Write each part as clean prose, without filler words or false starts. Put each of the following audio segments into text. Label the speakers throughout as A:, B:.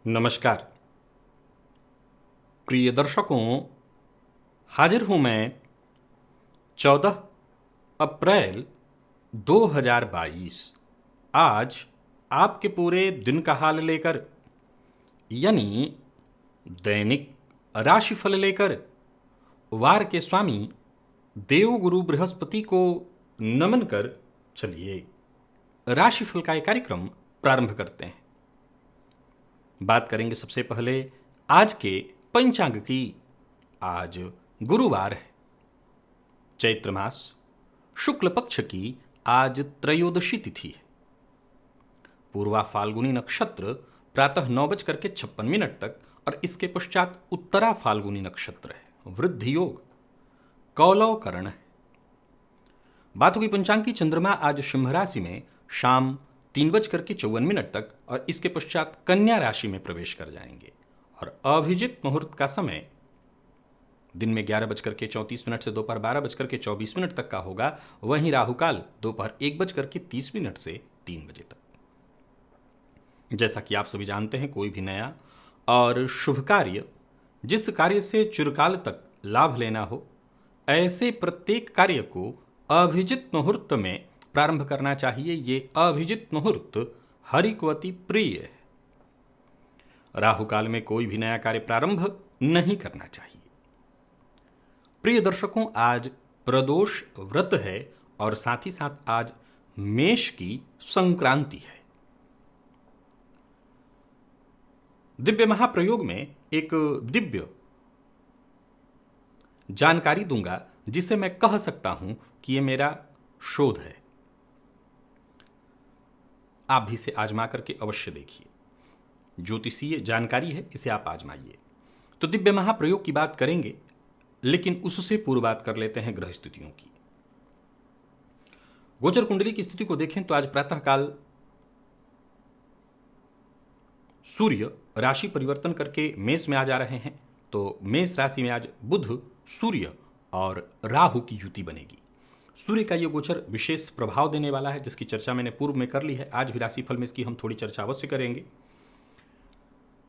A: नमस्कार प्रिय दर्शकों। हाजिर हूं मैं 14 अप्रैल 2022 आज आपके पूरे दिन का हाल लेकर, यानी दैनिक राशिफल लेकर वार के स्वामी देवगुरु बृहस्पति को नमन कर चलिए राशिफल का एक कार्यक्रम प्रारंभ करते हैं। बात करेंगे सबसे पहले आज के पंचांग की। आज गुरुवार है, चैत्र मास शुक्ल पक्ष की आज त्रयोदशी तिथि है। पूर्वा फाल्गुनी नक्षत्र प्रातः 9:56 तक और इसके पश्चात उत्तरा फाल्गुनी नक्षत्र है। वृद्धि योग कौलव करण है। बातों की पंचांग की चंद्रमा आज सिंह राशि में शाम 3:54 तक और इसके पश्चात कन्या राशि में प्रवेश कर जाएंगे और अभिजित मुहूर्त का समय दिन में 11:34 से दोपहर 12:24 तक का होगा। वहीं राहुकाल दोपहर 1:30 से 3 बजे तक। जैसा कि आप सभी जानते हैं, कोई भी नया और शुभ कार्य, जिस कार्य से चिरकाल तक लाभ लेना हो, ऐसे प्रत्येक कार्य को अभिजित मुहूर्त में प्रारंभ करना चाहिए। ये अभिजित मुहूर्त हरि को अति प्रिय है। राहुकाल में कोई भी नया कार्य प्रारंभ नहीं करना चाहिए। प्रिय दर्शकों, आज प्रदोष व्रत है और साथ ही साथ आज मेष की संक्रांति है। दिव्य महाप्रयोग में एक दिव्य जानकारी दूंगा, जिसे मैं कह सकता हूं कि यह मेरा शोध है। आप भी इसे आजमा करके अवश्य देखिए। ज्योतिषीय जानकारी है, इसे आप आजमाइए। तो दिव्य महाप्रयोग की बात करेंगे, लेकिन उससे पूर्व बात कर लेते हैं ग्रह स्थितियों की। गोचर कुंडली की स्थिति को देखें तो आज प्रातःकाल सूर्य राशि परिवर्तन करके मेष में आ जा रहे हैं। तो मेष राशि में आज बुध, सूर्य और राहु की युति बनेगी। सूर्य का यह गोचर विशेष प्रभाव देने वाला है, जिसकी चर्चा मैंने पूर्व में कर ली है। आज भी राशिफल में इसकी हम थोड़ी चर्चा अवश्य करेंगे।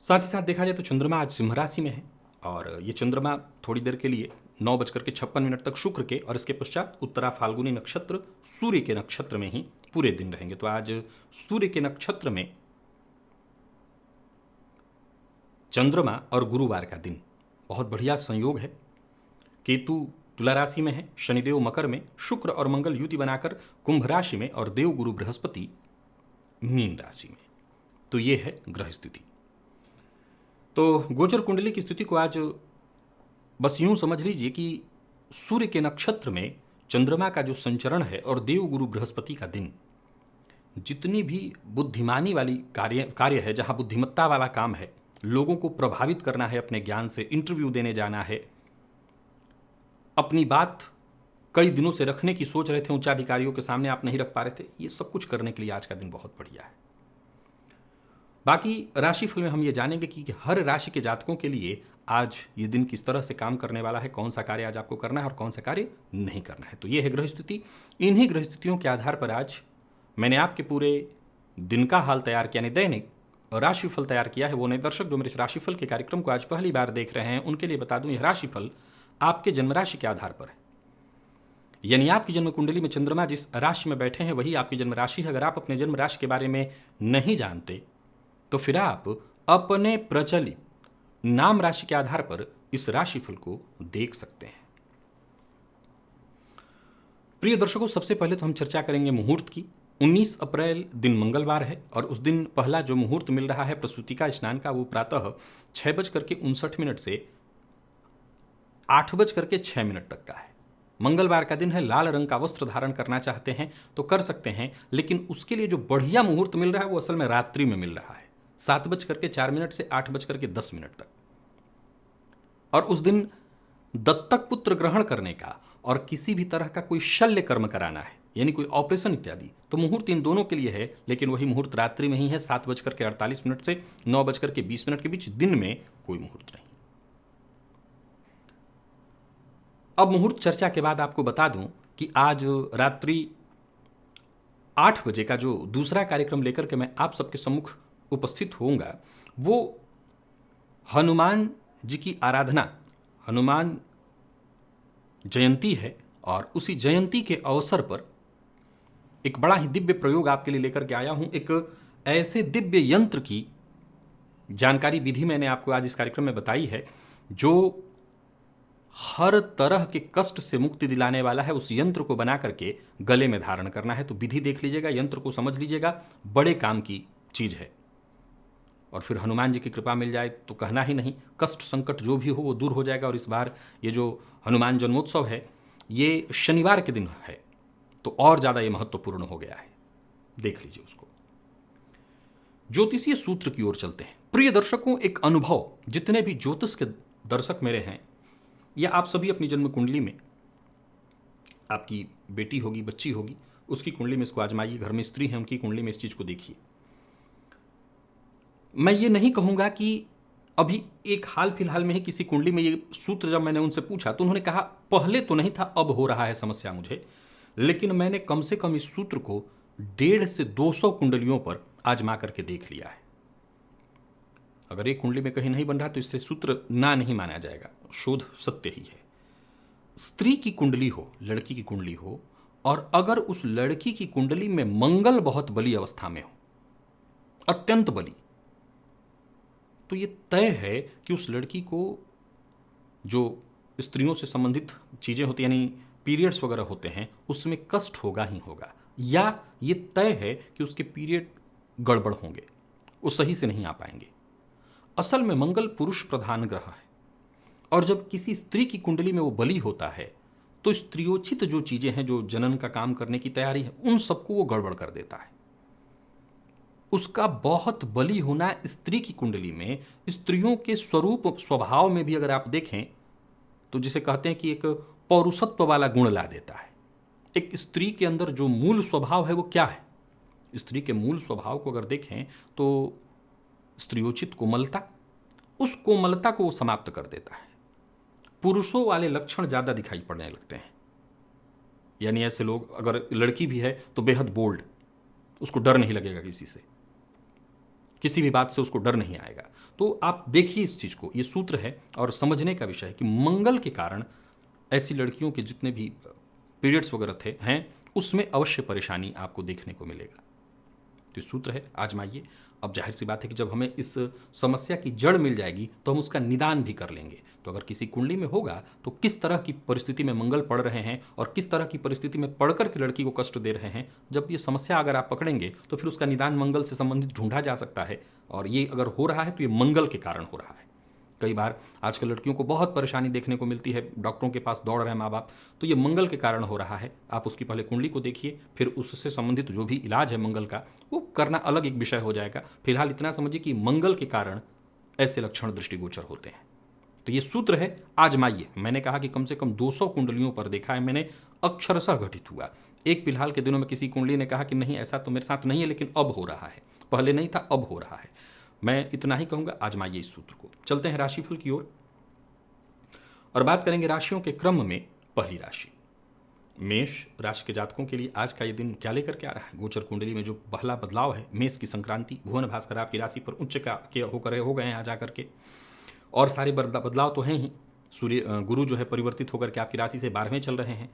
A: साथ ही साथ देखा जाए तो चंद्रमा आज सिंह राशि में है और ये चंद्रमा थोड़ी देर के लिए 9:56 तक शुक्र के और इसके पश्चात उत्तरा फाल्गुनी नक्षत्र सूर्य के नक्षत्र में ही पूरे दिन रहेंगे। तो आज सूर्य के नक्षत्र में चंद्रमा और गुरुवार का दिन बहुत बढ़िया संयोग है। केतु तुला राशि में है, शनिदेव मकर में, शुक्र और मंगल युति बनाकर कुंभ राशि में और देवगुरु बृहस्पति मीन राशि में। तो ये है ग्रह स्थिति। तो गोचर कुंडली की स्थिति को आज बस यूं समझ लीजिए कि सूर्य के नक्षत्र में चंद्रमा का जो संचरण है और देवगुरु बृहस्पति का दिन, जितनी भी बुद्धिमानी वाली कार्य है, जहां बुद्धिमत्ता वाला काम है, लोगों को प्रभावित करना है, अपने ज्ञान से इंटरव्यू देने जाना है, अपनी बात कई दिनों से रखने की सोच रहे थे, उच्चाधिकारियों के सामने आप नहीं रख पा रहे थे, ये सब कुछ करने के लिए आज का दिन बहुत बढ़िया है। बाकी राशिफल में हम ये जानेंगे कि हर राशि के जातकों के लिए आज ये दिन किस तरह से काम करने वाला है, कौन सा कार्य आज आपको करना है और कौन सा कार्य नहीं करना है। तो ये है ग्रह स्थिति। इन्हीं ग्रह स्थितियों के आधार पर आज मैंने आपके पूरे दिन का हाल तैयार किया, यानी दैनिक राशिफल तैयार किया है। वो नए दर्शक जो मेरे इस राशिफल के कार्यक्रम को आज पहली बार देख रहे हैं, उनके लिए बता दूं, यह राशिफल आपके जन्म राशि के आधार पर है। यानी आपकी जन्म कुंडली में चंद्रमा जिस राशि में बैठे हैं वही आपकी जन्म राशि है। अगर आप अपने जन्म राशि के बारे में नहीं जानते तो फिर आप अपने प्रचलित नाम राशि के आधार पर इस राशिफल को देख सकते हैं। प्रिय दर्शकों, सबसे पहले तो हम चर्चा करेंगे मुहूर्त की। 19 अप्रैल दिन मंगलवार है और उस दिन पहला जो मुहूर्त मिल रहा है प्रसूतिका स्नान का, वो प्रातः 6:59 से 8:06 तक का है। मंगलवार का दिन है। लाल रंग का वस्त्र धारण करना चाहते हैं तो कर सकते हैं, लेकिन उसके लिए जो बढ़िया मुहूर्त मिल रहा है वो असल में रात्रि में मिल रहा है, 7:04 से 8:10 तक। और उस दिन दत्तक पुत्र ग्रहण करने का और किसी भी तरह का कोई शल्य कर्म कराना है, यानी कोई ऑपरेशन इत्यादि, तो मुहूर्त इन दोनों के लिए है। लेकिन वही मुहूर्त रात्रि में ही है, 7:48 से 9:20 के बीच। दिन में कोई मुहूर्त नहीं। अब मुहूर्त चर्चा के बाद आपको बता दूं कि आज रात्रि 8 बजे का जो दूसरा कार्यक्रम लेकर के मैं आप सबके सम्मुख उपस्थित होऊंगा, वो हनुमान जी की आराधना, हनुमान जयंती है और उसी जयंती के अवसर पर एक बड़ा ही दिव्य प्रयोग आपके लिए लेकर के आया हूं। एक ऐसे दिव्य यंत्र की जानकारी विधि मैंने आपको आज इस कार्यक्रम में बताई है जो हर तरह के कष्ट से मुक्ति दिलाने वाला है। उस यंत्र को बना करके गले में धारण करना है। तो विधि देख लीजिएगा, यंत्र को समझ लीजिएगा, बड़े काम की चीज है। और फिर हनुमान जी की कृपा मिल जाए तो कहना ही नहीं, कष्ट संकट जो भी हो वो दूर हो जाएगा। और इस बार ये जो हनुमान जन्मोत्सव है ये शनिवार के दिन है, तो और ज़्यादा ये महत्वपूर्ण हो गया है। देख लीजिए उसको। ज्योतिषीय सूत्र की ओर चलते हैं। प्रिय दर्शकों, एक अनुभव जितने भी ज्योतिष के दर्शक मेरे हैं, या आप सभी अपनी जन्म कुंडली में, आपकी बेटी होगी, बच्ची होगी, उसकी कुंडली में इसको आजमाइए। घर में स्त्री है, उनकी कुंडली में इस चीज़ को देखिए। मैं ये नहीं कहूँगा कि अभी एक हाल फिलहाल में ही किसी कुंडली में ये सूत्र, जब मैंने उनसे पूछा तो उन्होंने कहा पहले तो नहीं था, अब हो रहा है समस्या मुझे। लेकिन मैंने कम से कम इस सूत्र को 150 से 200 कुंडलियों पर आजमा करके देख लिया है। अगर एक कुंडली में कहीं नहीं बन रहा तो इससे सूत्र ना नहीं माना जाएगा, शोध सत्य ही है। स्त्री की कुंडली हो, लड़की की कुंडली हो, और अगर उस लड़की की कुंडली में मंगल बहुत बली अवस्था में हो, अत्यंत बली, तो ये तय है कि उस लड़की को जो स्त्रियों से संबंधित चीज़ें होती हैं, यानी पीरियड्स वगैरह होते हैं, उसमें कष्ट होगा ही होगा। या ये तय है कि उसके पीरियड गड़बड़ होंगे, वो सही से नहीं आ पाएंगे। असल में मंगल पुरुष प्रधान ग्रह है, और जब किसी स्त्री की कुंडली में वो बली होता है तो स्त्रियोचित जो चीज़ें हैं, जो जनन का काम करने की तैयारी है, उन सबको वो गड़बड़ कर देता है। उसका बहुत बली होना स्त्री की कुंडली में स्त्रियों के स्वरूप स्वभाव में भी अगर आप देखें तो जिसे कहते हैं कि एक पौरुषत्व वाला गुण ला देता है। एक स्त्री के अंदर जो मूल स्वभाव है वो क्या है? स्त्री के मूल स्वभाव को अगर देखें तो स्त्रियोचित कोमलता, उस कोमलता को वो समाप्त कर देता है। पुरुषों वाले लक्षण ज़्यादा दिखाई पड़ने लगते हैं। यानी ऐसे लोग, अगर लड़की भी है तो बेहद बोल्ड, उसको डर नहीं लगेगा किसी से, किसी भी बात से उसको डर नहीं आएगा। तो आप देखिए इस चीज़ को, ये सूत्र है और समझने का विषय है कि मंगल के कारण ऐसी लड़कियों के जितने भी पीरियड्स वगैरह थे हैं, उसमें अवश्य परेशानी आपको देखने को मिलेगा। तो ये सूत्र है, आजमाइए। अब जाहिर सी बात है कि जब हमें इस समस्या की जड़ मिल जाएगी तो हम उसका निदान भी कर लेंगे। तो अगर किसी कुंडली में होगा तो किस तरह की परिस्थिति में मंगल पड़ रहे हैं और किस तरह की परिस्थिति में पढ़कर के लड़की को कष्ट दे रहे हैं, जब ये समस्या अगर आप पकड़ेंगे तो फिर उसका निदान मंगल से संबंधित ढूंढा जा सकता है। और ये अगर हो रहा है तो ये मंगल के कारण हो रहा है। कई बार आजकल लड़कियों को बहुत परेशानी देखने को मिलती है, डॉक्टरों के पास दौड़ रहे हैं माँ बाप, तो ये मंगल के कारण हो रहा है। आप उसकी पहले कुंडली को देखिए, फिर उससे संबंधित जो भी इलाज है मंगल का, वो करना अलग एक विषय हो जाएगा। फिलहाल इतना समझिए कि मंगल के कारण ऐसे लक्षण दृष्टिगोचर होते हैं। तो ये सूत्र है, आजमाइए। मैंने कहा कि कम से कम 200 कुंडलियों पर देखा है मैंने, अक्षरशः घटित हुआ। एक फिलहाल के दिनों में किसी कुंडली ने कहा कि नहीं ऐसा तो मेरे साथ नहीं है, लेकिन अब हो रहा है, पहले नहीं था अब हो रहा है। मैं इतना ही कहूंगा, आजमाइए इस सूत्र को। चलते हैं राशिफल की ओर और बात करेंगे राशियों के क्रम में। पहली राशि मेष राशि के जातकों के लिए आज का ये दिन क्या लेकर के आ रहा है? गोचर कुंडली में जो पहला बदलाव है, मेष की संक्रांति, भुवन भास्कर आपकी राशि पर उच्च का के होकर हो गए हैं आज आकर के, और सारे बदलाव तो हैं ही। सूर्य गुरु जो है परिवर्तित होकर के आपकी राशि से 12वें चल रहे हैं।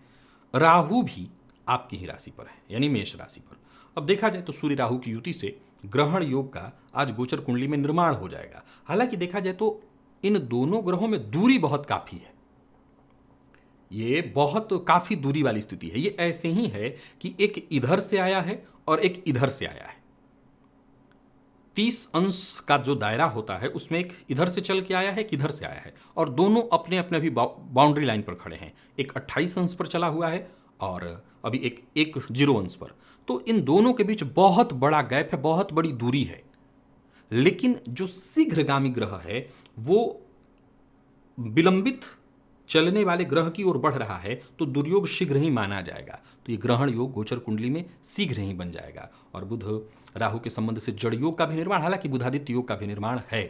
A: राहु भी आपकी ही राशि पर है, यानी मेष राशि पर। अब देखा जाए तो सूर्य राहु की युति से ग्रहण योग का आज गोचर कुंडली में निर्माण हो जाएगा। हालांकि देखा जाए तो इन दोनों ग्रहों में दूरी बहुत काफी है, ये बहुत काफी दूरी वाली स्थिति है। ये ऐसे ही है कि एक इधर से आया है और एक इधर से आया है। 30 अंश का जो दायरा होता है उसमें एक इधर से चल के आया है, एक इधर से आया है, और दोनों अपने अपने भी बाउंड्री लाइन पर खड़े हैं। एक 28 अंश पर चला हुआ है और अभी एक 0 अंश पर। तो इन दोनों के बीच बहुत बड़ा गैप है, बहुत बड़ी दूरी है। लेकिन जो शीघ्रगामी ग्रह है वो विलंबित चलने वाले ग्रह की ओर बढ़ रहा है, तो दुर्योग शीघ्र ही माना जाएगा। तो ये ग्रहण योग गोचर कुंडली में शीघ्र ही बन जाएगा। और बुध राहु के संबंध से जड़ योग का भी निर्माण, हालांकि बुधादित्य योग का भी निर्माण है।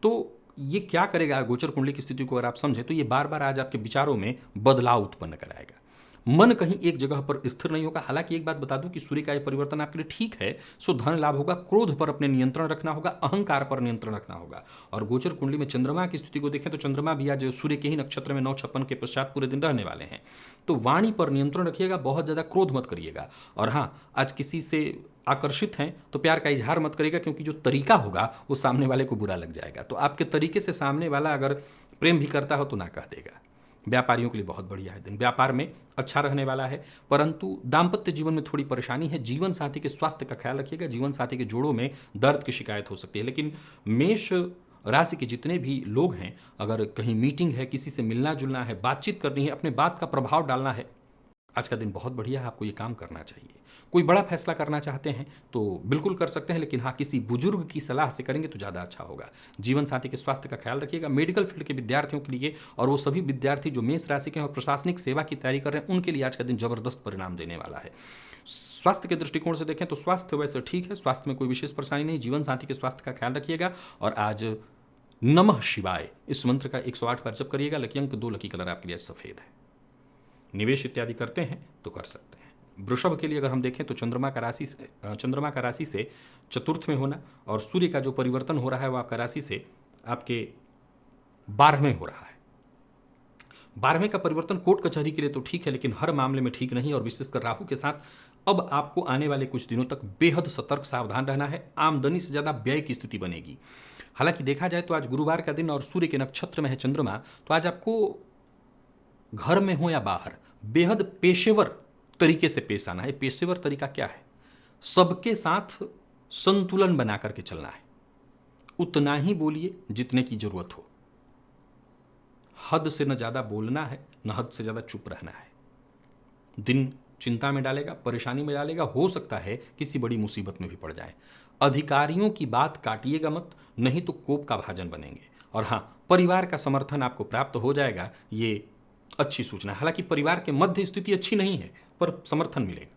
A: तो ये क्या करेगा गोचर कुंडली की स्थिति को अगर आप समझें तो ये बार बार आज आपके विचारों में बदलाव उत्पन्न कराएगा। मन कहीं एक जगह पर स्थिर नहीं होगा। हालांकि एक बात बता दूं कि सूर्य का यह परिवर्तन आपके लिए ठीक है, सो धन लाभ होगा, क्रोध पर अपने नियंत्रण रखना होगा, अहंकार पर नियंत्रण रखना होगा। और गोचर कुंडली में चंद्रमा की स्थिति को देखें तो चंद्रमा भी आज सूर्य के ही नक्षत्र में 9:56 के पश्चात पूरे दिन रहने वाले हैं। तो वाणी पर नियंत्रण रखिएगा, बहुत ज्यादा क्रोध मत करिएगा। और हाँ, आज किसी से आकर्षित हैं तो प्यार का इजहार मत करिएगा, क्योंकि जो तरीका होगा वो सामने वाले को बुरा लग जाएगा। तो आपके तरीके से सामने वाला अगर प्रेम भी करता हो तो ना कह देगा। व्यापारियों के लिए बहुत बढ़िया है दिन, व्यापार में अच्छा रहने वाला है, परंतु दाम्पत्य जीवन में थोड़ी परेशानी है। जीवन साथी के स्वास्थ्य का ख्याल रखिएगा, जीवन साथी के जोड़ों में दर्द की शिकायत हो सकती है। लेकिन मेष राशि के जितने भी लोग हैं, अगर कहीं मीटिंग है, किसी से मिलना जुलना है, बातचीत करनी है, अपने बात का प्रभाव डालना है, आज का दिन बहुत बढ़िया है, आपको ये काम करना चाहिए। कोई बड़ा फैसला करना चाहते हैं तो बिल्कुल कर सकते हैं, लेकिन हाँ, किसी बुजुर्ग की सलाह से करेंगे तो ज़्यादा अच्छा होगा। जीवन साथी के स्वास्थ्य का ख्याल रखिएगा। मेडिकल फील्ड के विद्यार्थियों के लिए, और वो सभी विद्यार्थी जो मेष राशि के हैं और प्रशासनिक सेवा की तैयारी कर रहे हैं, उनके लिए आज का दिन जबरदस्त परिणाम देने वाला है। स्वास्थ्य के दृष्टिकोण से देखें तो स्वास्थ्य वैसे ठीक है, स्वास्थ्य में कोई विशेष परेशानी नहीं। जीवन साथी के स्वास्थ्य का ख्याल रखिएगा। और आज नमः शिवाय इस मंत्र का 108 बार जप करिएगा। लकी अंक 2, लकी कलर आपके लिए सफेद है। निवेश इत्यादि करते हैं तो कर सकते हैं। वृषभ के लिए अगर हम देखें तो चंद्रमा का राशि से चतुर्थ में होना और सूर्य का जो परिवर्तन हो रहा है वो आपका राशि से आपके 12वें हो रहा है। 12वें का परिवर्तन कोर्ट कचहरी के लिए तो ठीक है, लेकिन हर मामले में ठीक नहीं। और विशेषकर राहु के साथ अब आपको आने वाले कुछ दिनों तक बेहद सतर्क सावधान रहना है। आमदनी से ज्यादा व्यय की स्थिति बनेगी। हालांकि देखा जाए तो आज गुरुवार का दिन और सूर्य के नक्षत्र में है चंद्रमा, तो आज आपको घर में हो या बाहर बेहद पेशेवर तरीके से पेश आना है। पेशेवर तरीका क्या है? सबके साथ संतुलन बना करके चलना है। उतना ही बोलिए जितने की जरूरत हो। हद से न ज्यादा बोलना है, न हद से ज्यादा चुप रहना है। दिन चिंता में डालेगा, परेशानी में डालेगा, हो सकता है किसी बड़ी मुसीबत में भी पड़ जाए। अधिकारियों की बात काटिएगा मत, नहीं तो कोप का भाजन बनेंगे। और हाँ, परिवार का समर्थन आपको प्राप्त हो जाएगा, ये अच्छी सूचना है। हालांकि परिवार के मध्य स्थिति अच्छी नहीं है, पर समर्थन मिलेगा।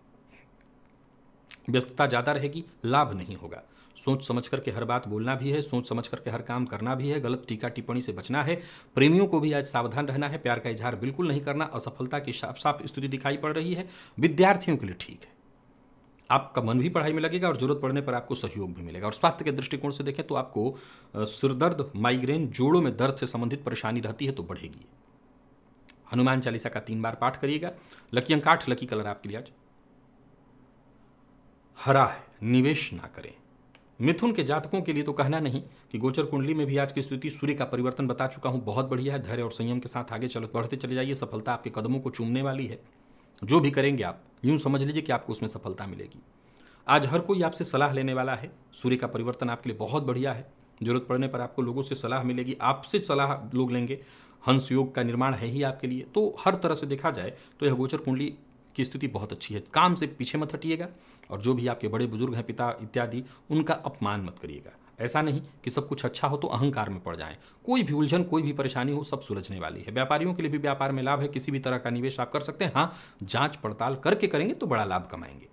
A: व्यस्तता ज्यादा रहेगी, लाभ नहीं होगा। सोच समझ करके हर बात बोलना भी है, सोच समझ करके हर काम करना भी है। गलत टीका टिप्पणी से बचना है। प्रेमियों को भी आज सावधान रहना है, प्यार का इजहार बिल्कुल नहीं करना। असफलता की साफ साफ स्थिति दिखाई पड़ रही है। विद्यार्थियों के लिए ठीक है, आपका मन भी पढ़ाई में लगेगा और जरूरत पड़ने पर आपको सहयोग भी मिलेगा। और स्वास्थ्य के दृष्टिकोण से देखें तो आपको सिरदर्द, माइग्रेन, जोड़ों में दर्द से संबंधित परेशानी रहती है तो बढ़ेगी। हनुमान चालीसा का 3 बार पाठ करिएगा। लकी अंक 8, लकी कलर आपके लिए आज हरा है। निवेश ना करें। मिथुन के जातकों के लिए तो कहना नहीं कि गोचर कुंडली में भी आज की स्थिति सूर्य का परिवर्तन बता चुका हूं, बहुत बढ़िया है। धैर्य और संयम के साथ आगे बढ़ते चले जाइए। सफलता आपके कदमों को चूमने वाली है। जो भी करेंगे आप यूं समझ लीजिए कि आपको उसमें सफलता मिलेगी। आज हर कोई आपसे सलाह लेने वाला है। सूर्य का परिवर्तन आपके लिए बहुत बढ़िया है। जरूरत पड़ने पर आपको लोगों से सलाह मिलेगी, आपसे सलाह लोग लेंगे। हंस योग का निर्माण है ही आपके लिए। तो हर तरह से देखा जाए तो यह गोचर कुंडली की स्थिति बहुत अच्छी है। काम से पीछे मत हटिएगा। और जो भी आपके बड़े बुजुर्ग हैं, पिता इत्यादि, उनका अपमान मत करिएगा। ऐसा नहीं कि सब कुछ अच्छा हो तो अहंकार में पड़ जाएं। कोई भी उलझन, कोई भी परेशानी हो, सब सुलझने वाली है। व्यापारियों के लिए भी व्यापार में लाभ है। किसी भी तरह का निवेश आप कर सकते हैं। हाँ, जांच पड़ताल करके करेंगे तो बड़ा लाभ कमाएंगे।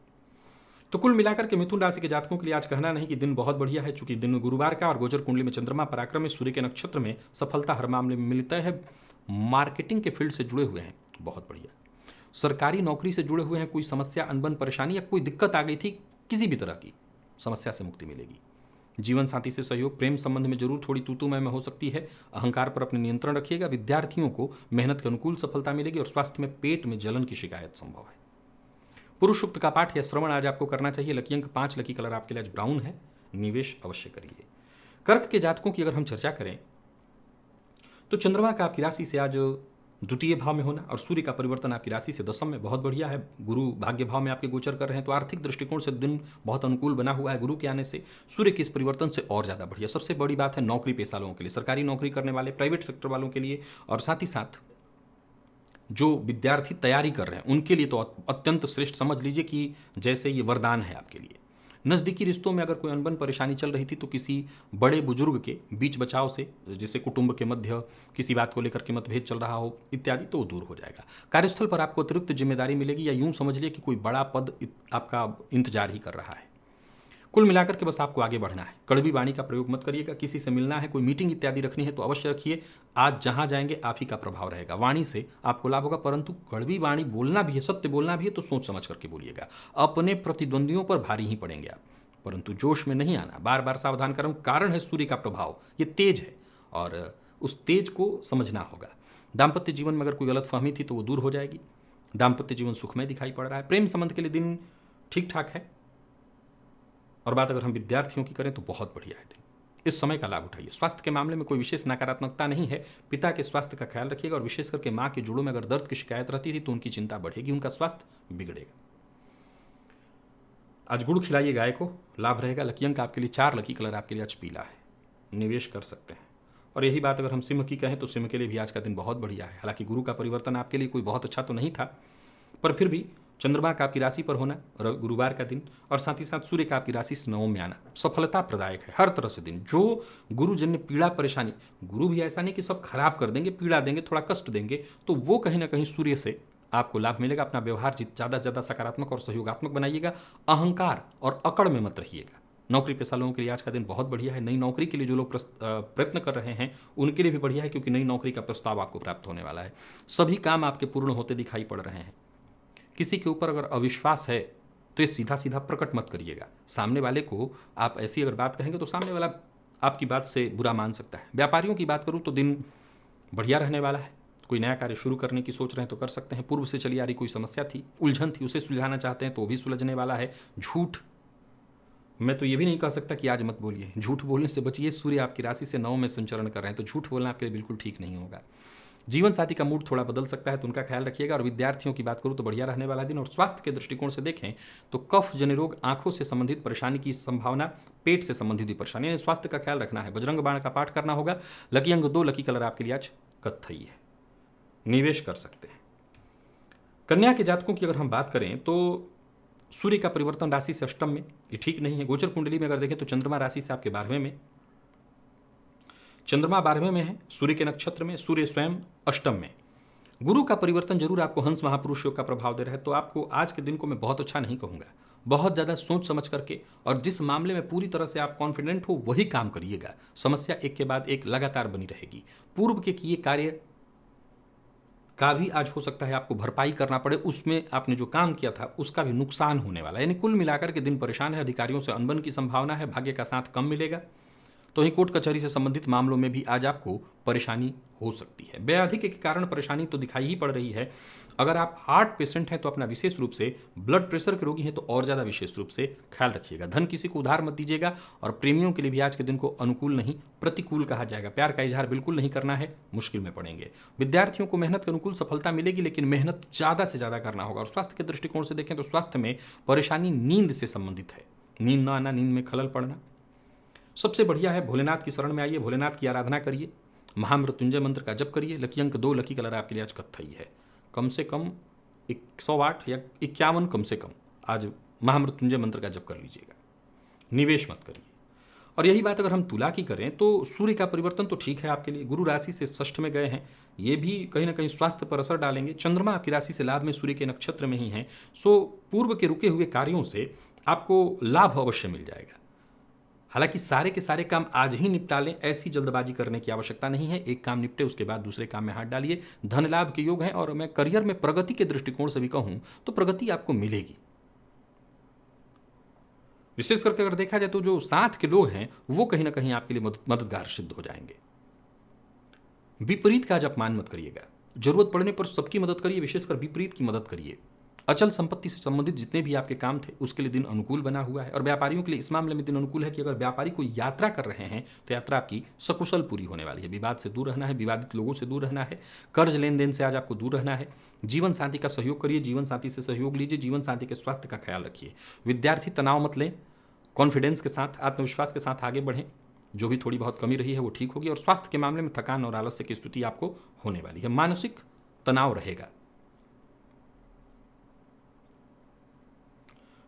A: तो कुल मिलाकर के मिथुन राशि के जातकों के लिए आज कहना नहीं कि दिन बहुत बढ़िया है। चूंकि दिन गुरुवार का और गोचर कुंडली में चंद्रमा पराक्रम में सूर्य के नक्षत्र में सफलता हर मामले में मिलता है। मार्केटिंग के फील्ड से जुड़े हुए हैं, बहुत बढ़िया। सरकारी नौकरी से जुड़े हुए हैं, कोई समस्या, अनबन, परेशानी या कोई दिक्कत आ गई थी, किसी भी तरह की समस्या से मुक्ति मिलेगी। जीवन साथी से सहयोग, प्रेम संबंध में जरूर थोड़ी तूतू में हो सकती है। अहंकार पर अपने नियंत्रण रखिएगा। विद्यार्थियों को मेहनत के अनुकूल सफलता मिलेगी। और स्वास्थ्य में पेट में जलन की शिकायत संभव है। पुरुष सूक्त का पाठ या श्रवण आज आपको करना चाहिए। लकी अंक 5, लकी कलर आपके लिए आज ब्राउन है। निवेश अवश्य करिए। कर्क के जातकों की अगर हम चर्चा करें तो चंद्रमा का आपकी राशि से आज द्वितीय भाव में होना और सूर्य का परिवर्तन आपकी राशि से दशम में, बहुत बढ़िया है। गुरु भाग्य भाव में आपके गोचर कर रहे हैं, तो आर्थिक दृष्टिकोण से दिन बहुत अनुकूल बना हुआ है। गुरु के आने से सूर्य के इस परिवर्तन से और ज्यादा बढ़िया। सबसे बड़ी बात है नौकरी पेशा लोगों के लिए, सरकारी नौकरी करने वाले, प्राइवेट सेक्टर वालों के लिए, और साथ ही साथ जो विद्यार्थी तैयारी कर रहे हैं उनके लिए तो अत्यंत श्रेष्ठ। समझ लीजिए कि जैसे ये वरदान है आपके लिए। नज़दीकी रिश्तों में अगर कोई अनबन परेशानी चल रही थी तो किसी बड़े बुजुर्ग के बीच बचाव से, जैसे कुटुंब के मध्य किसी बात को लेकर के मतभेद चल रहा हो इत्यादि, तो दूर हो जाएगा। कार्यस्थल पर आपको अतिरिक्त जिम्मेदारी मिलेगी, या यूं समझ लिए कि कोई बड़ा पद आपका इंतजार ही कर रहा है। कुल मिलाकर के बस आपको आगे बढ़ना है। कड़वी वाणी का प्रयोग मत करिएगा। किसी से मिलना है, कोई मीटिंग इत्यादि रखनी है तो अवश्य रखिए। आज जहां जाएंगे आप ही का प्रभाव रहेगा। वाणी से आपको लाभ होगा, परंतु कड़वी वाणी बोलना भी है, सत्य बोलना भी है तो सोच समझ करके बोलिएगा। अपने प्रतिद्वंदियों पर भारी ही पड़ेंगे आप, परंतु जोश में नहीं आना। बार बार सावधान कर रहा हूं, कारण है सूर्य का प्रभाव, ये तेज है और उस तेज को समझना होगा। दाम्पत्य जीवन में अगर कोई गलतफहमी थी तो वो दूर हो जाएगी। दाम्पत्य जीवन सुखमय दिखाई पड़ रहा है। प्रेम संबंध के लिए दिन ठीक ठाक है। और बात अगर हम विद्यार्थियों की करें तो बहुत बढ़िया है दिन। इस समय का लाभ उठाइए। स्वास्थ्य के मामले में कोई विशेष नकारात्मकता नहीं है। पिता के स्वास्थ्य का ख्याल रखिएगा और विशेष करके माँ के जोड़ों में अगर दर्द की शिकायत रहती थी तो उनकी चिंता बढ़ेगी, उनका स्वास्थ्य बिगड़ेगा। आज गुड़ खिलाइए गाय को, लाभ रहेगा। लकी अंक आपके लिए 4, लकी कलर आपके लिए आज पीला है। निवेश कर सकते हैं। और यही बात अगर हम सिंह की कहें तो सिंह के लिए भी आज का दिन बहुत बढ़िया है। हालांकि गुरु का परिवर्तन आपके लिए कोई बहुत अच्छा तो नहीं था, पर फिर भी चंद्रमा का आपकी राशि पर होना गुरुवार का दिन और साथ ही साथ सूर्य का आपकी राशि से नवम में आना सफलता प्रदायक है हर तरह से दिन। जो गुरुजन्य पीड़ा परेशानी, गुरु भी ऐसा नहीं कि सब खराब कर देंगे, पीड़ा देंगे, थोड़ा कष्ट देंगे, तो वो कहीं ना कहीं सूर्य से आपको लाभ मिलेगा। अपना व्यवहार ज़्यादा से ज़्यादा सकारात्मक और सहयोगात्मक बनाइएगा। अहंकार और अकड़ में मत रहिएगा। नौकरी पेशा लोगों के लिए आज का दिन बहुत बढ़िया है। नई नौकरी के लिए जो लोग प्रयत्न कर रहे हैं उनके लिए भी बढ़िया है, क्योंकि नई नौकरी का प्रस्ताव आपको प्राप्त होने वाला है। सभी काम आपके पूर्ण होते दिखाई पड़ रहे हैं। किसी के ऊपर अगर अविश्वास है तो ये सीधा सीधा प्रकट मत करिएगा। सामने वाले को आप ऐसी अगर बात कहेंगे तो सामने वाला आपकी बात से बुरा मान सकता है। व्यापारियों की बात करूं तो दिन बढ़िया रहने वाला है। कोई नया कार्य शुरू करने की सोच रहे हैं तो कर सकते हैं। पूर्व से चली आ रही कोई समस्या थी, उलझन थी, उसे सुलझाना चाहते हैं तो भी सुलझने वाला है। झूठ मैं तो ये भी नहीं कह सकता कि आज मत बोलिए, झूठ बोलने से बचिए। सूर्य आपकी राशि से 9 में संचरण कर रहे हैं तो झूठ बोलना आपके लिए बिल्कुल ठीक नहीं होगा। जीवन साथी का मूड थोड़ा बदल सकता है तो उनका ख्याल रखिएगा। और विद्यार्थियों की बात करूं तो बढ़िया रहने वाला दिन। और स्वास्थ्य के दृष्टिकोण से देखें तो कफ जन्य रोग, आंखों से संबंधित परेशानी की संभावना, पेट से संबंधित भी परेशानी, यानी स्वास्थ्य का ख्याल रखना है। बजरंग बाण का पाठ करना होगा। लकी अंक 2, लकी कलर आपके लिए आज कत्थई है। निवेश कर सकते हैं। कन्या के जातकों की अगर हम बात करें तो सूर्य का परिवर्तन राशि से अष्टम में, ये ठीक नहीं है। गोचर कुंडली में अगर देखें तो चंद्रमा राशि से आपके 12वें में, चंद्रमा 12वें में है सूर्य के नक्षत्र में, सूर्य स्वयं अष्टम में। गुरु का परिवर्तन जरूर आपको हंस महापुरुष योग का प्रभाव दे रहा है। तो आपको आज के दिन को मैं बहुत अच्छा नहीं कहूंगा। बहुत ज़्यादा सोच समझ करके और जिस मामले में पूरी तरह से आप कॉन्फिडेंट हो वही काम करिएगा। समस्या एक के बाद एक लगातार बनी रहेगी। पूर्व के किए कार्य का भी आज हो सकता है आपको भरपाई करना पड़े, उसमें आपने जो काम किया था उसका भी नुकसान होने वाला है। यानी कुल मिलाकर के दिन परेशान है। अधिकारियों से अनबन की संभावना है। भाग्य का साथ कम मिलेगा। तो ही कोर्ट कचहरी से संबंधित मामलों में भी आज आपको परेशानी हो सकती है। व्याधि के कारण परेशानी तो दिखाई ही पड़ रही है। अगर आप हार्ट पेशेंट हैं तो अपना विशेष रूप से, ब्लड प्रेशर के रोगी हैं तो और ज़्यादा विशेष रूप से ख्याल रखिएगा। धन किसी को उधार मत दीजिएगा। और प्रेमियों के लिए भी आज के दिन को अनुकूल नहीं, प्रतिकूल कहा जाएगा। प्यार का इजहार बिल्कुल नहीं करना है, मुश्किल में पड़ेंगे। विद्यार्थियों को मेहनत के अनुकूल सफलता मिलेगी, लेकिन मेहनत ज़्यादा से ज़्यादा करना होगा। और स्वास्थ्य के दृष्टिकोण से देखें तो स्वास्थ्य में परेशानी नींद से संबंधित है। नींद न आना, नींद में खलल पड़ना। सबसे बढ़िया है भोलेनाथ की शरण में आइए, भोलेनाथ की आराधना करिए, महामृत्युंजय मंत्र का जप करिए। लकी अंक 2, लकी कलर आपके लिए आज कत्थई है। कम से कम 108 या 51 कम से कम आज महामृत्युंजय मंत्र का जप कर लीजिएगा। निवेश मत करिए। और यही बात अगर हम तुला की करें तो सूर्य का परिवर्तन तो ठीक है आपके लिए। गुरु राशि से षष्ठ में गए हैं, ये भी कहीं ना कहीं स्वास्थ्य पर असर डालेंगे। चंद्रमा आपकी राशि से लाभ में, सूर्य के नक्षत्र में ही है। सो पूर्व के रुके हुए कार्यों से आपको लाभ अवश्य मिल जाएगा। हालांकि सारे के सारे काम आज ही निपटा लें, ऐसी जल्दबाजी करने की आवश्यकता नहीं है। एक काम निपटे उसके बाद दूसरे काम में हाथ डालिए। धन लाभ के योग हैं। और मैं करियर में प्रगति के दृष्टिकोण से भी कहूं तो प्रगति आपको मिलेगी। विशेष करके अगर देखा जाए तो जो साथ के लोग हैं वो कहीं ना कहीं आपके लिए मददगार सिद्ध हो जाएंगे। विपरीत का आज अपमान मत करिएगा। जरूरत पड़ने पर सबकी मदद करिए, विशेषकर विपरीत की मदद करिए। अचल संपत्ति से संबंधित जितने भी आपके काम थे उसके लिए दिन अनुकूल बना हुआ है। और व्यापारियों के लिए इस मामले में दिन अनुकूल है कि अगर व्यापारी कोई यात्रा कर रहे हैं तो यात्रा आपकी सकुशल पूरी होने वाली है। विवाद से दूर रहना है, विवादित लोगों से दूर रहना है, कर्ज लेन देन से आज आपको दूर रहना है। जीवन साथी का सहयोग करिए, जीवन साथी से सहयोग लीजिए, जीवन साथी के स्वास्थ्य का ख्याल रखिए। विद्यार्थी तनाव मत लें, कॉन्फिडेंस के साथ, आत्मविश्वास के साथ आगे बढ़ें। जो भी थोड़ी बहुत कमी रही है वो ठीक होगी। और स्वास्थ्य के मामले में थकान और आलस्य की स्थिति आपको होने वाली है। मानसिक तनाव रहेगा।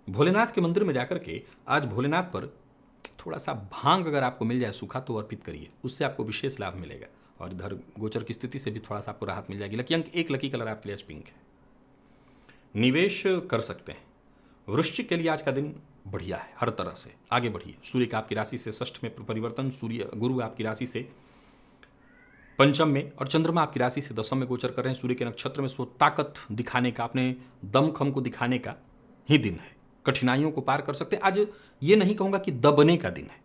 A: भोलेनाथ के मंदिर में जाकर के आज भोलेनाथ पर थोड़ा सा भांग अगर आपको मिल जाए सूखा तो अर्पित करिए, उससे आपको विशेष लाभ मिलेगा। और इधर गोचर की स्थिति से भी थोड़ा सा आपको राहत मिल जाएगी। लकी अंक 1, लकी कलर आपके लिए पिंक है। निवेश कर सकते हैं। वृश्चिक के लिए आज का दिन बढ़िया है, हर तरह से आगे बढ़िए। सूर्य का आपकी राशि से षष्ठ में परिवर्तन, गुरु आपकी राशि से पंचम में और चंद्रमा आपकी राशि से दसम में गोचर कर रहे हैं। सूर्य के नक्षत्र में सो ताकत दिखाने का, अपने दमखम को दिखाने का ही दिन है। कठिनाइयों को पार कर सकते हैं। आज ये नहीं कहूंगा कि दबने का दिन है।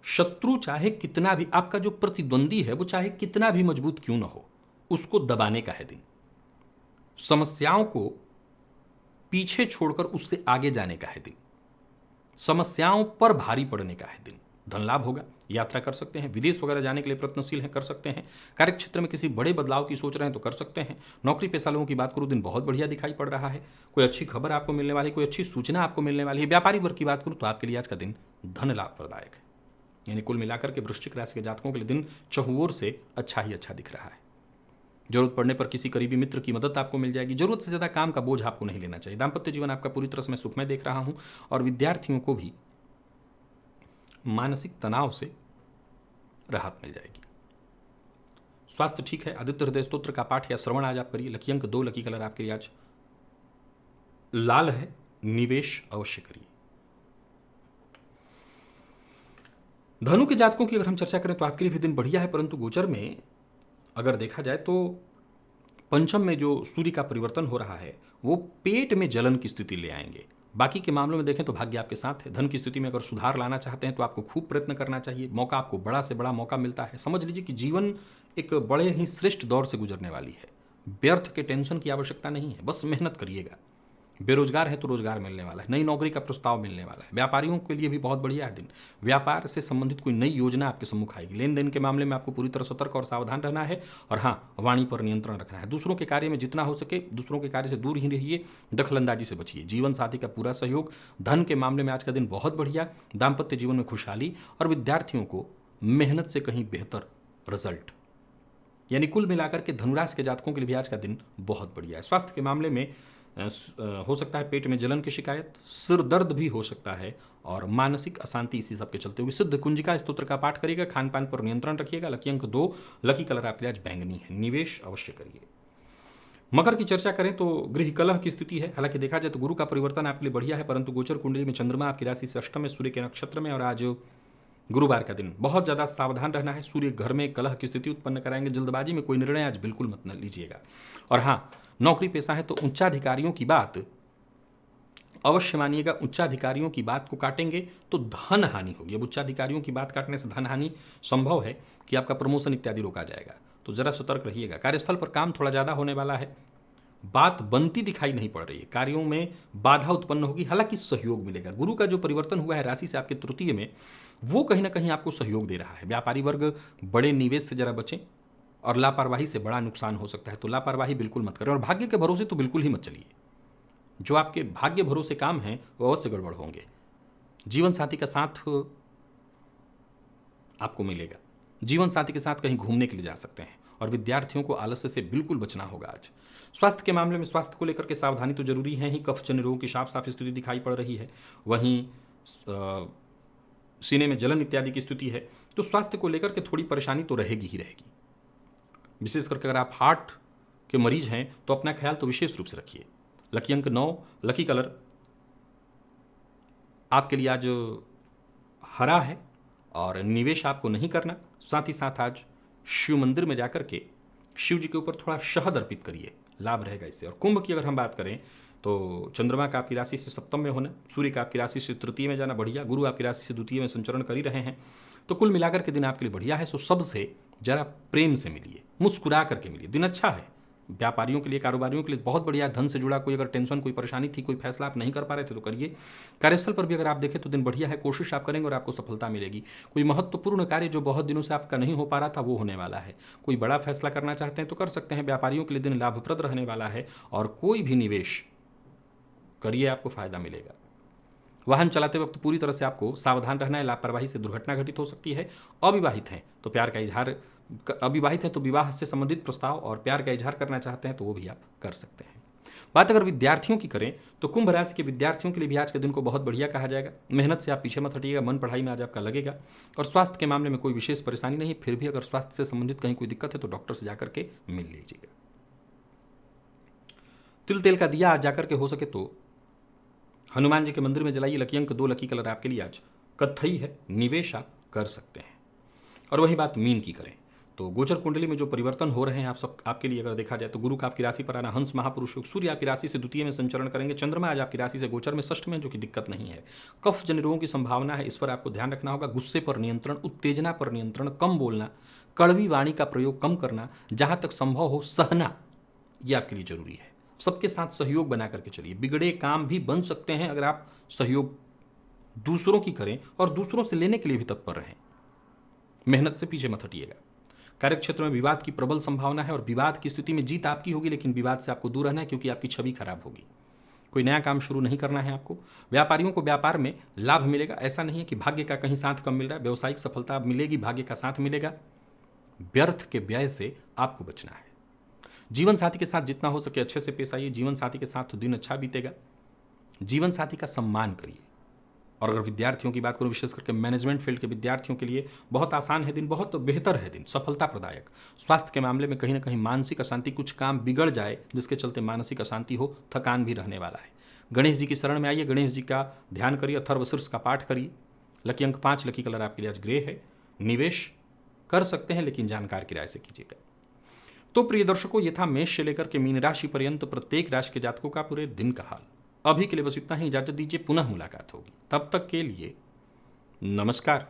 A: शत्रु चाहे कितना भी, आपका जो प्रतिद्वंदी है वो चाहे कितना भी मजबूत क्यों ना हो, उसको दबाने का है दिन। समस्याओं को पीछे छोड़कर उससे आगे जाने का है दिन। समस्याओं पर भारी पड़ने का है दिन। धन लाभ होगा, यात्रा कर सकते हैं, विदेश वगैरह जाने के लिए प्रयत्नशील हैं, कर सकते हैं। कार्यक्षेत्र में किसी बड़े बदलाव की सोच रहे हैं तो कर सकते हैं। नौकरी पेशा लोगों की बात करूं, दिन बहुत बढ़िया दिखाई पड़ रहा है। कोई अच्छी खबर आपको मिलने वाली है, कोई अच्छी सूचना आपको मिलने वाली है। व्यापारी वर्ग की बात करूं तो आपके लिए आज का दिन धन लाभप्रदायक है। यानी कुल मिलाकर के वृश्चिक राशि के जातकों के लिए दिन चहुओर से अच्छा ही अच्छा दिख रहा है। जरूरत पड़ने पर किसी करीबी मित्र की मदद आपको मिल जाएगी। जरूरत से ज्यादा काम का बोझ आपको नहीं लेना चाहिए। दाम्पत्य जीवन आपका पूरी तरह से मैं सुखमय देख रहा हूं और विद्यार्थियों को भी मानसिक तनाव से राहत मिल जाएगी। स्वास्थ्य ठीक है। आदित्य हृदय स्तोत्र का पाठ या श्रवण आज आप करिए। लकी अंक 2, लकी कलर आपके लिए आज लाल है। निवेश अवश्य करिए। धनु के जातकों की अगर हम चर्चा करें तो आपके लिए भी दिन बढ़िया है, परंतु गोचर में अगर देखा जाए तो पंचम में जो सूर्य का परिवर्तन हो रहा है वो पेट में जलन की स्थिति ले आएंगे। बाकी के मामलों में देखें तो भाग्य आपके साथ है। धन की स्थिति में अगर सुधार लाना चाहते हैं तो आपको खूब प्रयत्न करना चाहिए। मौका आपको बड़ा से बड़ा मौका मिलता है। समझ लीजिए कि जीवन एक बड़े ही श्रेष्ठ दौर से गुजरने वाली है। व्यर्थ के टेंशन की आवश्यकता नहीं है, बस मेहनत करिएगा। बेरोजगार है तो रोजगार मिलने वाला है, नई नौकरी का प्रस्ताव मिलने वाला है। व्यापारियों के लिए भी बहुत बढ़िया है दिन। व्यापार से संबंधित कोई नई योजना आपके सम्मुख आएगी। लेन देन के मामले में आपको पूरी तरह सतर्क और सावधान रहना है और हाँ, वाणी पर नियंत्रण रखना है। दूसरों के कार्य में जितना हो सके दूसरों के कार्य से दूर ही रहिए, दखलंदाजी से बचिए। जीवन साथी का पूरा सहयोग। धन के मामले में आज का दिन बहुत बढ़िया। दाम्पत्य जीवन में खुशहाली और विद्यार्थियों को मेहनत से कहीं बेहतर रिजल्ट। यानी कुल मिलाकर के धनुराशि के जातकों के लिए भी आज का दिन बहुत बढ़िया है। स्वास्थ्य के मामले में हो सकता है पेट में जलन की शिकायत, सिर दर्द भी हो सकता है और मानसिक अशांति इसी सब के चलते होगी। सिद्ध कुंजिका स्तोत्र का पाठ करिएगा। खान पान पर नियंत्रण रखिएगा। लकी अंक 2, लकी कलर आपके लिए आज बैंगनी है। निवेश अवश्य करिए। मकर की चर्चा करें तो गृह कलह की स्थिति है। हालांकि देखा जाए तो गुरु का परिवर्तन आपके लिए बढ़िया है, परंतु गोचर कुंडली में चंद्रमा आपकी राशि से अष्टम में, सूर्य के नक्षत्र में और आज गुरुवार का दिन। बहुत ज़्यादा सावधान रहना है। सूर्य घर में कलह की स्थिति उत्पन्न कराएंगे। जल्दबाजी में कोई निर्णय आज बिल्कुल मत न लीजिएगा। और हाँ, नौकरी पेशा है तो उच्चाधिकारियों की बात अवश्य मानिएगा। उच्चाधिकारियों की बात को काटेंगे तो धन हानि होगी। अब उच्चाधिकारियों की बात काटने से धन हानि संभव है कि आपका प्रमोशन इत्यादि रोका जाएगा, तो जरा सतर्क रहिएगा। कार्यस्थल पर काम थोड़ा ज़्यादा होने वाला है। बात बनती दिखाई नहीं पड़ रही है। कार्यों में बाधा उत्पन्न होगी, हालांकि सहयोग मिलेगा। गुरु का जो परिवर्तन हुआ है राशि से आपके तृतीय में, वो कहीं ना कहीं आपको सहयोग दे रहा है। व्यापारी वर्ग बड़े निवेश से जरा बचें और लापरवाही से बड़ा नुकसान हो सकता है, तो लापरवाही बिल्कुल मत करें। और भाग्य के भरोसे तो बिल्कुल ही मत चलिए। जो आपके भाग्य भरोसे काम हैं वो अवश्य गड़बड़ होंगे। जीवन साथी का साथ आपको मिलेगा। जीवन साथी के साथ कहीं घूमने के लिए जा सकते हैं और विद्यार्थियों को आलस्य से बिल्कुल बचना होगा आज। स्वास्थ्य के मामले में स्वास्थ्य को लेकर के सावधानी तो जरूरी है ही। कफजन्य रोगों की साफ साफ स्थिति दिखाई पड़ रही है। वहीं सीने में जलन इत्यादि की स्थिति है, तो स्वास्थ्य को लेकर के थोड़ी परेशानी तो रहेगी ही रहेगी। विशेष करके अगर आप हार्ट के मरीज हैं तो अपना ख्याल तो विशेष रूप से रखिए। लकी अंक 9, लकी कलर आपके लिए आज हरा है और निवेश आपको नहीं करना। साथ ही साथ आज शिव मंदिर में जाकर के शिव जी के ऊपर थोड़ा शहद अर्पित करिए, लाभ रहेगा इससे। और कुंभ की अगर हम बात करें तो चंद्रमा का आपकी राशि से सप्तम में होना, सूर्य का आपकी राशि से तृतीय में जाना बढ़िया, गुरु आपकी राशि से द्वितीय में संचरण कर ही रहे हैं, तो कुल मिलाकर के दिन आपके लिए बढ़िया है। सो सबसे जरा प्रेम से मिलिए, मुस्कुरा करके मिलिए। दिन अच्छा है व्यापारियों के लिए, कारोबारियों के लिए बहुत बढ़िया। धन से जुड़ा कोई अगर टेंशन, कोई परेशानी थी, कोई फैसला आप नहीं कर पा रहे थे तो करिए। कार्यस्थल पर भी अगर आप देखें तो दिन बढ़िया है। कोशिश आप करेंगे और आपको सफलता मिलेगी। कोई महत्वपूर्ण कार्य जो बहुत दिनों से आपका नहीं हो पा रहा था वो होने वाला है। कोई बड़ा फैसला करना चाहते हैं तो कर सकते हैं। व्यापारियों के लिए दिन लाभप्रद रहने वाला है और कोई भी निवेश करिए, आपको फायदा मिलेगा। वाहन चलाते वक्त पूरी तरह से आपको सावधान रहना है। लापरवाही से दुर्घटना घटित हो सकती है। अविवाहित हैं तो प्यार का इजहार, अविवाहित हैं तो विवाह से संबंधित प्रस्ताव और प्यार का इजहार करना चाहते हैं तो वो भी आप कर सकते हैं। बात अगर विद्यार्थियों की करें तो कुंभ राशि के विद्यार्थियों के लिए भी आज के दिन को बहुत बढ़िया कहा जाएगा। मेहनत से आप पीछे मत हटिएगा, मन पढ़ाई में आज आपका लगेगा। और स्वास्थ्य के मामले में कोई विशेष परेशानी नहीं, फिर भी अगर स्वास्थ्य से संबंधित कहीं कोई दिक्कत है तो डॉक्टर से जाकर के मिल लीजिएगा। तिल तेल का दिया आज जाकर के हो सके तो हनुमान जी के मंदिर में जलाइए। लकी अंक 2, लकी कलर आपके लिए आज कत्थई है। निवेश आप कर सकते हैं। और वही बात मीन की करें तो गोचर कुंडली में जो परिवर्तन हो रहे हैं आपके लिए अगर देखा जाए तो गुरु का आपकी राशि पर आना, हंस महापुरुष योग, सूर्य आपकी राशि से द्वितीय में संचरण करेंगे, चंद्रमा आज आपकी राशि से गोचर में षष्ठ में, जो कि दिक्कत नहीं है। कफ जन रोगों की संभावना है, इस पर आपको ध्यान रखना होगा। गुस्से पर नियंत्रण, उत्तेजना पर नियंत्रण, कम बोलना, कड़वी वाणी का प्रयोग कम करना, जहां तक संभव हो सहना, यह आपके लिए जरूरी है। सबके साथ सहयोग बना करके चलिए। बिगड़े काम भी बन सकते हैं अगर आप सहयोग दूसरों की करें और दूसरों से लेने के लिए भी तत्पर रहें। मेहनत से पीछे मत हटिएगा। कार्यक्षेत्र में विवाद की प्रबल संभावना है और विवाद की स्थिति में जीत आपकी होगी, लेकिन विवाद से आपको दूर रहना है क्योंकि आपकी छवि खराब होगी। कोई नया काम शुरू नहीं करना है आपको। व्यापारियों को व्यापार में लाभ मिलेगा। ऐसा नहीं है कि भाग्य का कहीं साथ कम मिल रहा है। व्यावसायिक सफलता मिलेगी, भाग्य का साथ मिलेगा। व्यर्थ के व्यय से आपको बचना है। जीवन साथी के साथ जितना हो सके अच्छे से पेश आइए। जीवन साथी के साथ तो दिन अच्छा बीतेगा। जीवन साथी का सम्मान करिए। और अगर विद्यार्थियों की बात करूं, विशेष करके मैनेजमेंट फील्ड के विद्यार्थियों के लिए बहुत आसान है दिन, बहुत बेहतर है दिन, सफलता प्रदायक। स्वास्थ्य के मामले में कहीं ना कहीं मानसिक अशांति, कुछ काम बिगड़ जाए जिसके चलते मानसिक अशांति हो, थकान भी रहने वाला है। गणेश जी की शरण में आइए, गणेश जी का ध्यान करिए, अथर्वशीर्ष का पाठ करिए। लकी अंक 5, लकी कलर आपके लिए आज ग्रे है। निवेश कर सकते हैं लेकिन जानकार की राय से कीजिएगा। तो प्रिय दर्शकों, ये था मेष से लेकर के मीन राशि पर्यंत प्रत्येक राशि के जातकों का पूरे दिन का हाल। अभी के लिए बस इतना ही। इजाजत दीजिए, पुनः मुलाकात होगी। तब तक के लिए नमस्कार।